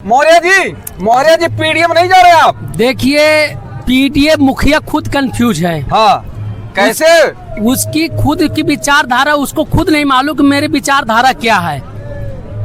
Maurya ji PDM नहीं जा रहे आप? देखिए, पीडीएम मुखिया खुद कंफ्यूज है। हाँ, कैसे? उसकी खुद की विचारधारा उसको खुद नहीं मालूम कि मेरी विचारधारा क्या है।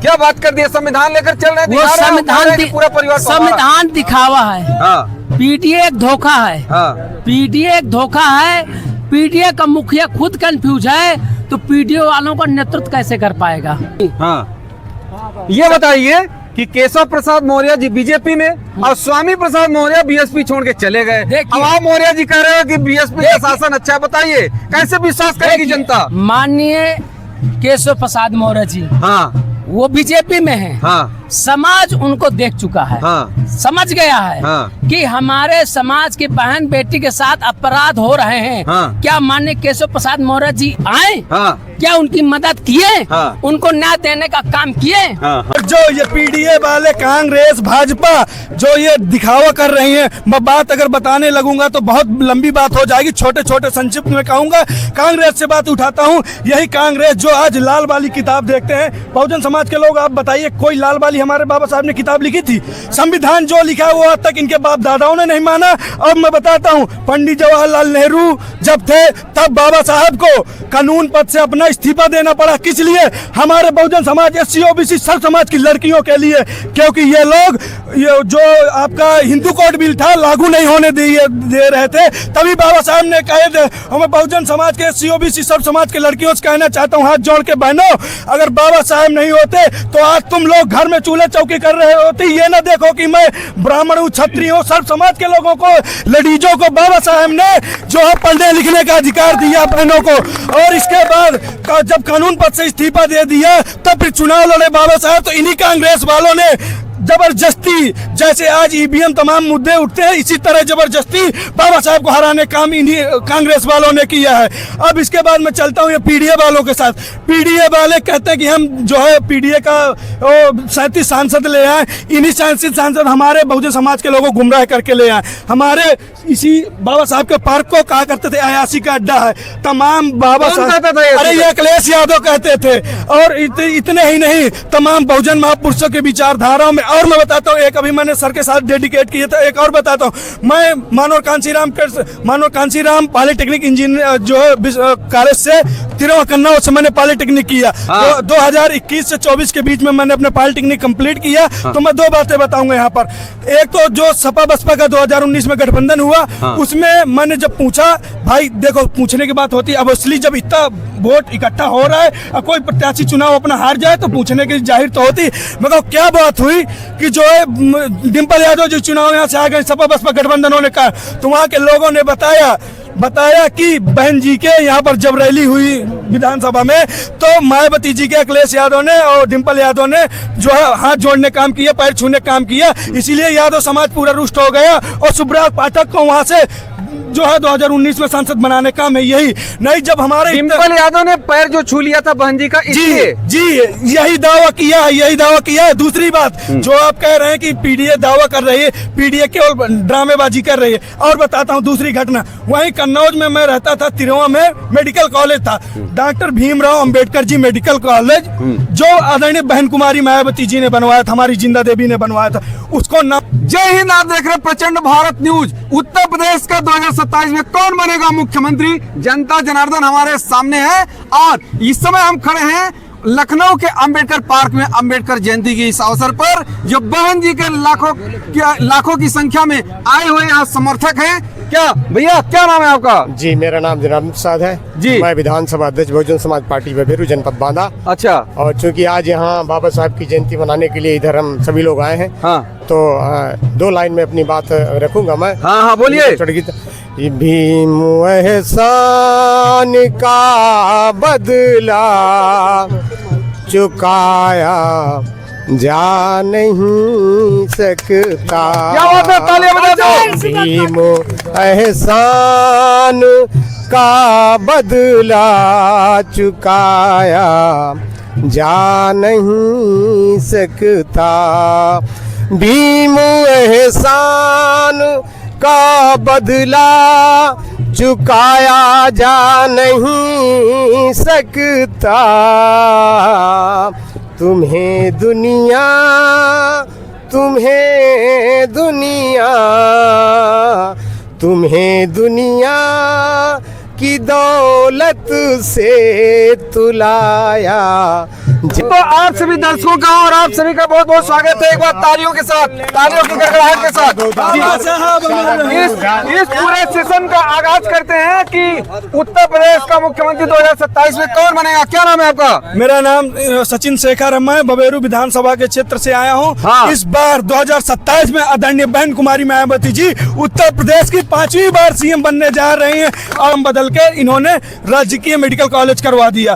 क्या बात कर दिया? संविधान लेकर चल रहे हैं, वो पूरा परिवार संविधान दिखावा है। हाँ। पीडीए एक धोखा है। हाँ। पीडीए एक धोखा है। पीडीए का मुखिया खुद कंफ्यूज है, तो पीडीए वालों का नेतृत्व कैसे कर पाएगा? हाँ, ये बताइए कि केशव प्रसाद मौर्य जी बीजेपी में और स्वामी प्रसाद मौर्य बीएसपी छोड़ के चले गए। अब आप मौर्य जी कह रहे हो कि बीएसपी का शासन अच्छा है, बताइए कैसे विश्वास करेगी जनता? माननीय केशव प्रसाद मौर्य जी, हाँ, वो बीजेपी में है। हाँ, समाज उनको देख चुका है। हाँ, समझ गया है। हाँ, कि हमारे समाज की बहन बेटी के साथ अपराध हो रहे हैं। हाँ, क्या माननीय केशव प्रसाद मौर्य जी आए? हाँ, क्या उनकी मदद किए? हाँ, उनको न्याय देने का काम किए? हाँ, और जो ये पीडीए वाले कांग्रेस भाजपा जो ये दिखावा कर रही है, मैं बात अगर बताने लगूंगा तो बहुत लंबी बात हो जाएगी। छोटे छोटे संक्षिप्त में कहूंगा। कांग्रेस से बात उठाता हूं। यही कांग्रेस जो आज लाल वाली किताब देखते हैं, बहुजन समाज के लोग आप बताइए, कोई लाल वाली हमारे बाबा साहब ने किताब लिखी थी? संविधान जो लिखा है वो आज तक इनके बाप दादाओं ने नहीं माना। अब मैं बताता हूं, पंडित जवाहरलाल नेहरू जब थे तब बाबा साहब को कानून पद से अपना इस्तीफा देना पड़ा। किस लिए? हमारे बहुजन समाज एससी ओबीसी सर्व समाज की लड़कियों के लिए, क्योंकि ये लोग जो आपका हिंदू कोड बिल था लागू नहीं होने दे रहे थे। तभी बाबा साहब ने कहे थे, हमें बहुजन समाज के एससी ओबीसी सर्व समाज के लड़कियों से कहना चाहता हूँ, हाथ जोड़ के बहनों, अगर बाबा साहब नहीं होते तो आज तुम लोग घर में चूल्हे चौकी कर रहे होते। ये ना देखो कि मैं ब्राह्मण हूँ, क्षत्रिय हूँ, सर्व समाज के लोगों को, लेडीजों को बाबा साहब ने जो है पढ़ने लिखने का अधिकार दिया बहनों को। और इसके बाद जब कानून पद से इस्तीफा दे दिया तब फिर चुनाव लड़े बाबा साहब। तो इन्हीं कांग्रेस वालों ने जबरदस्ती, जैसे आज ईवीएम तमाम मुद्दे उठते हैं, इसी तरह जबरदस्ती बाबा साहब को हराने काम इन्हीं कांग्रेस वालों ने किया है। अब इसके बाद मैं चलता हूँ ये पीडीए वालों के साथ। पीडीए वाले कहते हैं कि हम जो है पीडीए का 37 सांसद ले आए। इन्हीं 37 सांसद हमारे बहुजन समाज के लोगों को गुमराह करके ले आए। हमारे इसी बाबा साहब के पार्क को कहा करते थे अयासी का अड्डा है। तमाम बाबा साहब, अरे ये अखिलेश यादव कहते थे। और इतने ही नहीं, तमाम बहुजन महापुरुषों के विचारधाराओं में। और मैं बताता हूँ, एक अभी मैंने सर के साथ डेडिकेट किया था, एक और बताता हूँ। मैं मानव कांसीराम पॉलिटेक्निक इंजीनियर जो है कॉलेज से तिरवा कन्ना, उस मैंने पॉलिटेक्निक किया। 2021 से 24 के बीच में मैंने अपना पॉलिटेक्निक कंप्लीट किया। तो मैं दो बातें बताऊंगा यहाँ पर। एक तो जो सपा बसपा का 2019 में गठबंधन हुआ, उसमें मैंने जब पूछा, भाई देखो पूछने की बात होती है, अब असली जब इतना वोट इकट्ठा हो रहा है और कोई प्रत्याशी चुनाव अपना हार जाए तो पूछने की जाहिर तो होती। मैं कहूँ क्या बात हुई कि जो है डिम्पल यादव जो चुनाव यहाँ से आ गए सपा बसपा गठबंधन होने का, तो वहाँ के लोगों ने बताया कि बहन जी के यहाँ पर जब रैली हुई विधानसभा में, तो मायावती जी के अखिलेश यादव ने और डिम्पल यादव ने जो है हाथ जोड़ने काम किया, पैर छूने काम किया। इसीलिए यादव समाज पूरा रुष्ट हो गया और सुब्राज पाठक को वहाँ से जो है 2019 में सांसद बनाने का में यही नहीं। जब हमारे डिम्पल यादव ने पैर जो छू लिया था बहन जी का, जी यही दावा किया है। दूसरी बात जो आप कह रहे हैं कि पीडीए दावा कर रही है, पीडीए केवल ड्रामेबाजी कर रही है। और बताता हूँ दूसरी घटना, वहीं कन्नौज में मैं रहता था, तिरवा में मेडिकल कॉलेज था, doctor Bhimrao Ambedkar ji medical college, जो आदरणीय बहन कुमारी मायावती जी ने बनवाया था, हमारी जिंदा देवी ने बनवाया था, उसको नाम। जय हिंद, आप देख रहे प्रचंड भारत न्यूज। उत्तर प्रदेश का 2027 में कौन बनेगा मुख्यमंत्री, जनता जनार्दन हमारे सामने है। और इस समय हम खड़े हैं लखनऊ के अंबेडकर पार्क में, अंबेडकर जयंती के इस अवसर पर जो बहन जी के लाखों की संख्या में आए हुए यहाँ समर्थक हैं। क्या भैया, क्या नाम है आपका? जी, मेरा नाम जनाब प्रसाद है जी। मैं विधानसभा अध्यक्ष बहुजन समाज पार्टी बेरू जनपद बांदा। अच्छा। और चूंकि आज यहाँ बाबा साहब की जयंती मनाने के लिए इधर हम सभी लोग आए हैं, हाँ, तो 2 लाइन में अपनी बात रखूंगा मैं। हाँ, बोलिए। भीम एहसान का बदला चुकाया जा नहीं सकता। क्या बात है, तालियां बजा दो। भीम एहसान का बदला चुकाया जा नहीं सकता। भीम एहसान का बदला चुकाया जा नहीं सकता। तुम्हें दुनिया तुम्हें दुनिया की दौलत से तुलाया। तो आप सभी दर्शकों का और आप सभी का बहुत बहुत स्वागत है एक बार तालियों के साथ, तालियों की गड़गड़ाहट के साथ। इस पूरे सेशन का आगाज करते हैं कि उत्तर प्रदेश का मुख्यमंत्री 2027 में कौन बनेगा। क्या नाम है आपका? मेरा नाम सचिन शेखर है, मैं बबेरू विधानसभा के क्षेत्र से आया हूँ। हाँ। इस बार 2027 में आदरणीय बहन कुमारी मायावती जी उत्तर प्रदेश की 5वीं बार सीएम बनने जा रही हैं और बदल के इन्होंने राजकीय मेडिकल कॉलेज करवा दिया।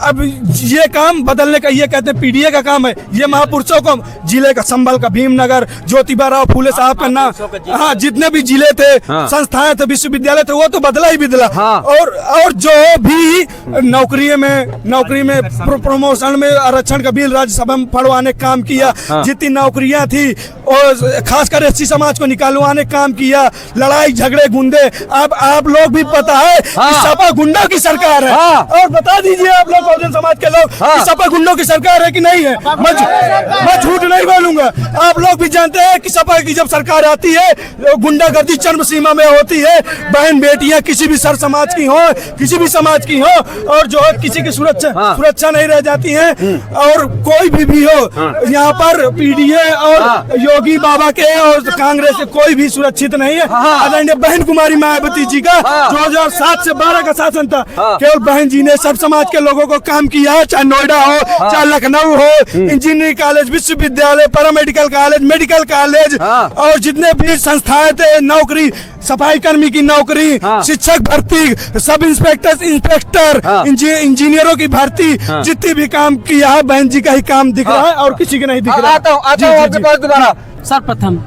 अब ये काम बदलने का, ये कहते हैं पीडीए का काम है। ये महापुरुषों को जिले का, संभल का, भीमनगर, ज्योतिबा राव फूले साहब का नाम, हाँ, जितने भी जिले थे, संस्थाएं थे, विश्वविद्यालय थे, वो तो बदला ही बदला। और जो भी नौकरी में प्रमोशन में आरक्षण का बिल राज्यसभा में पढ़वाने काम किया, जितनी नौकरियां थी और खासकर एससी समाज को निकालवाने काम किया, लड़ाई झगड़े गुंडे। अब आप लोग भी पता है कि सपा गुंडों की सरकार है। और बता दीजिए आप लोग बहुजन समाज के लोग कि सपा गुंडों की सरकार है कि नहीं है। मैं झूठ नहीं बोलूंगा। आप लोग भी जानते हैं कि सपा की जब सरकार आती है गुंडागर्दी चरम सीमा में होती है। बहन बेटियां किसी भी सर समाज की हो, किसी भी समाज की हो, और जो है किसी की सुरक्षा नहीं रह जाती है। और कोई भी हो, यहाँ पर पीडीए और योगी बाबा के और कांग्रेस से कोई भी सुरक्षित नहीं है। आदरणीय बहन कुमारी मायावती जी का 2007 से 12 का शासन था। केवल बहन जी ने सब समाज के लोगों को काम किया है, चाहे नोएडा हो, चाहे लखनऊ हो, इंजीनियरिंग कॉलेज, विश्वविद्यालय, पैरामेडिकल कॉलेज, मेडिकल कॉलेज, और जितने भी संस्थाएं थे, नौकरी, सफाई कर्मी की नौकरी, शिक्षक भर्ती, सब इंस्पेक्टर, इंजीनियरों की भर्ती, जितनी भी काम किया है बहन जी का ही काम दिख रहा है और किसी के नहीं दिख रहा है। आता हूँ आपके पास दोबारा। सर्वप्रथम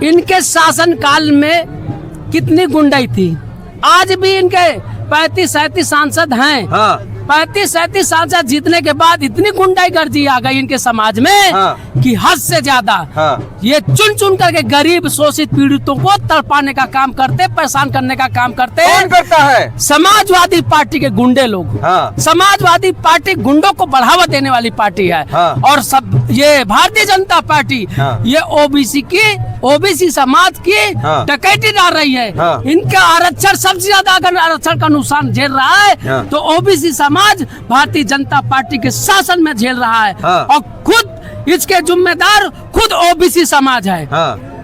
इनके शासन काल में कितनी गुंडाई थी। आज भी इनके 35-37 सांसद हैं। 35-37 सांसद जीतने के बाद इतनी गुंडागर्दी आ गई इनके समाज में कि हद से ज्यादा। ये चुन चुन करके गरीब शोषित पीड़ितों को तड़पाने का काम करते, परेशान करने का काम करते। कौन करता है? समाजवादी पार्टी के गुंडे लोग। समाजवादी पार्टी गुंडों को बढ़ावा देने वाली पार्टी है। और सब ये भारतीय जनता पार्टी ये ओबीसी समाज की डकैती डाल रही है। इनका आरक्षण सबसे ज्यादा अगर आरक्षण का नुकसान झेल रहा है तो ओबीसी समाज भारतीय जनता पार्टी के शासन में झेल रहा है। और खुद इसके जिम्मेदार खुद ओबीसी समाज है।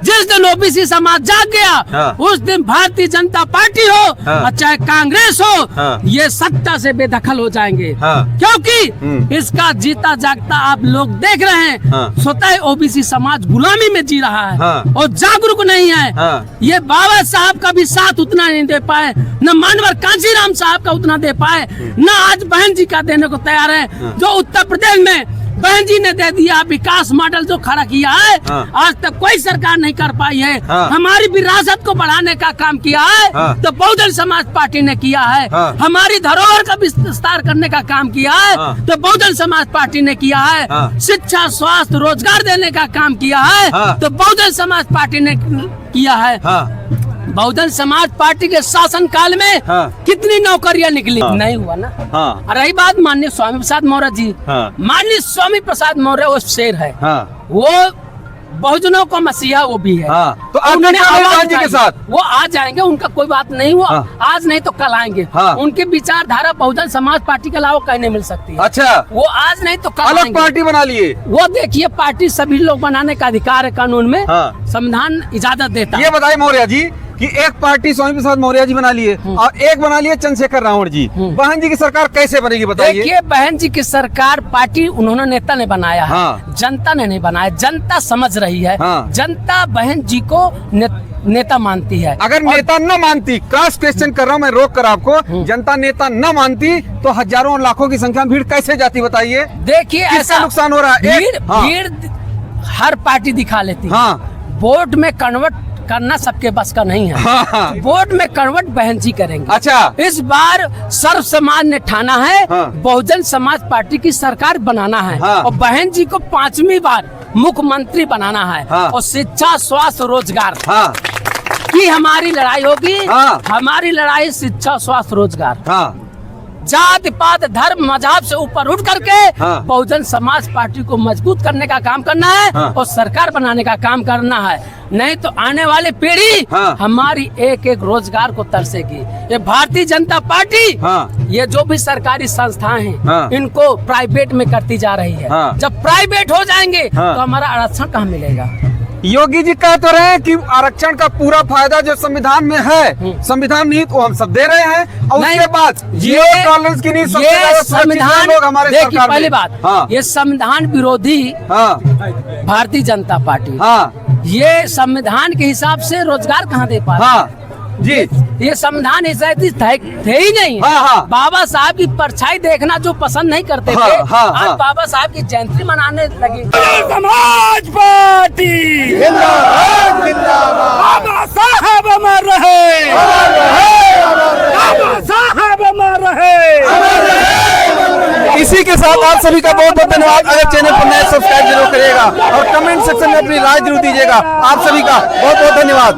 जिस दिन ओबीसी समाज जाग गया उस दिन भारतीय जनता पार्टी हो और चाहे कांग्रेस हो, ये सत्ता से बेदखल हो जाएंगे। क्योंकि इसका जीता जागता आप लोग देख रहे हैं। स्वतः ओबीसी समाज गुलामी में जी रहा है और जागरूक नहीं है। ये बाबा साहब का भी साथ उतना नहीं दे पाए, न मानवर कांशीराम साहब का उतना दे पाए, न आज बहन जी का देने को तैयार है। जो उत्तर प्रदेश में बहन जी ने दे दिया विकास मॉडल जो खड़ा किया है, आज तक कोई सरकार नहीं कर पाई है। हमारी विरासत को बढ़ाने का काम किया है तो बहुजन समाज पार्टी ने किया है। हमारी धरोहर का विस्तार करने का काम किया है तो बहुजन समाज पार्टी ने किया है। शिक्षा, स्वास्थ्य, रोजगार देने का काम किया है तो बहुजन समाज पार्टी ने किया है। बहुजन समाज पार्टी के शासन काल में कितनी नौकरियां निकली, नहीं हुआ ना। रही बात माननीय स्वामी प्रसाद मौर्य जी, माननीय स्वामी प्रसाद मौर्य वो शेर है, वो बहुजनों का मसीहा वो भी है। तो आपने आवाज जी के साथ वो आ जाएंगे, उनका कोई बात नहीं। वो आज नहीं तो कल आएंगे। उनकी विचारधारा बहुजन समाज पार्टी के अलावा कहीं नहीं मिल सकती है। अच्छा, वो आज नहीं तो कल अलग पार्टी बना लिए। वो देखिए, पार्टी सभी लोग बनाने का अधिकार है, कानून में संविधान इजाजत देता है। ये बताइए मौर्य जी कि एक पार्टी स्वामी प्रसाद मौर्य जी बना लिए और एक बना लिए चंद्रशेखर रावण जी। बहन जी की सरकार कैसे बनेगी बताइए? देखिए, बहन जी की सरकार पार्टी उन्होंने नेता ने बनाया है, जनता ने नहीं बनाया। जनता समझ रही है, जनता बहन जी को नेता मानती है। अगर नेता न मानती, क्रॉस क्वेश्चन कर रहा हूँ मैं रोक कर आपको, जनता नेता न मानती तो हजारों और लाखों की संख्या में भीड़ कैसे जाती बताइए? देखिए, ऐसा नुकसान हो रहा है। भीड़ हर पार्टी दिखा लेती है। वोट में कन्वर्ट करना सबके बस का नहीं है। वोट में कन्वर्ट बहन जी करेंगे। अच्छा, इस बार सर्व समाज ने ठाना है बहुजन समाज पार्टी की सरकार बनाना है और बहन जी को 5वीं बार मुख्यमंत्री बनाना है। और शिक्षा, स्वास्थ्य, रोजगार की हमारी लड़ाई होगी। हमारी लड़ाई शिक्षा, स्वास्थ्य, रोजगार। जाति पात धर्म मजहब से ऊपर उठ करके हाँ। बहुजन समाज पार्टी को मजबूत करने का काम करना है हाँ। और सरकार बनाने का काम करना है। नहीं तो आने वाली पीढ़ी हाँ। हमारी एक एक रोजगार को तरसेगी। ये भारतीय जनता पार्टी हाँ। ये जो भी सरकारी संस्थाएं हैं हाँ। इनको प्राइवेट में करती जा रही है। हाँ। जब प्राइवेट हो जाएंगे हाँ। तो हमारा आरक्षण कहाँ मिलेगा? योगी जी कह तो रहे हैं कि आरक्षण का पूरा फायदा जो संविधान में है, संविधान नीति वो हम सब दे रहे हैं, और उसके बाद जीरो टॉलरेंस की नीति सबसे ये ज्यादा सुरक्षित संविधान लोग हमारे देखिए, सरकार में। पहली बात हाँ। ये संविधान विरोधी हाँ भारतीय जनता पार्टी हाँ ये संविधान के हिसाब से रोजगार कहाँ दे पा रही है? हाँ जी ये संविधान ऐसा थे ही नहीं। हाँ, हाँ। बाबा साहब की परछाई देखना जो पसंद नहीं करते हाँ, थे, हाँ, आज हाँ। बाबा साहब की जयंती मनाने लगे। समाज पार्टी बाबा साहब अमर रहे, बाबा साहब अमर रहे। इसी के साथ आप सभी का बहुत बहुत धन्यवाद। अगर चैनल पर नए सब्सक्राइब जरूर करिएगा और कमेंट सेक्शन में अपनी राय जरूर दीजिएगा। आप सभी का बहुत बहुत धन्यवाद।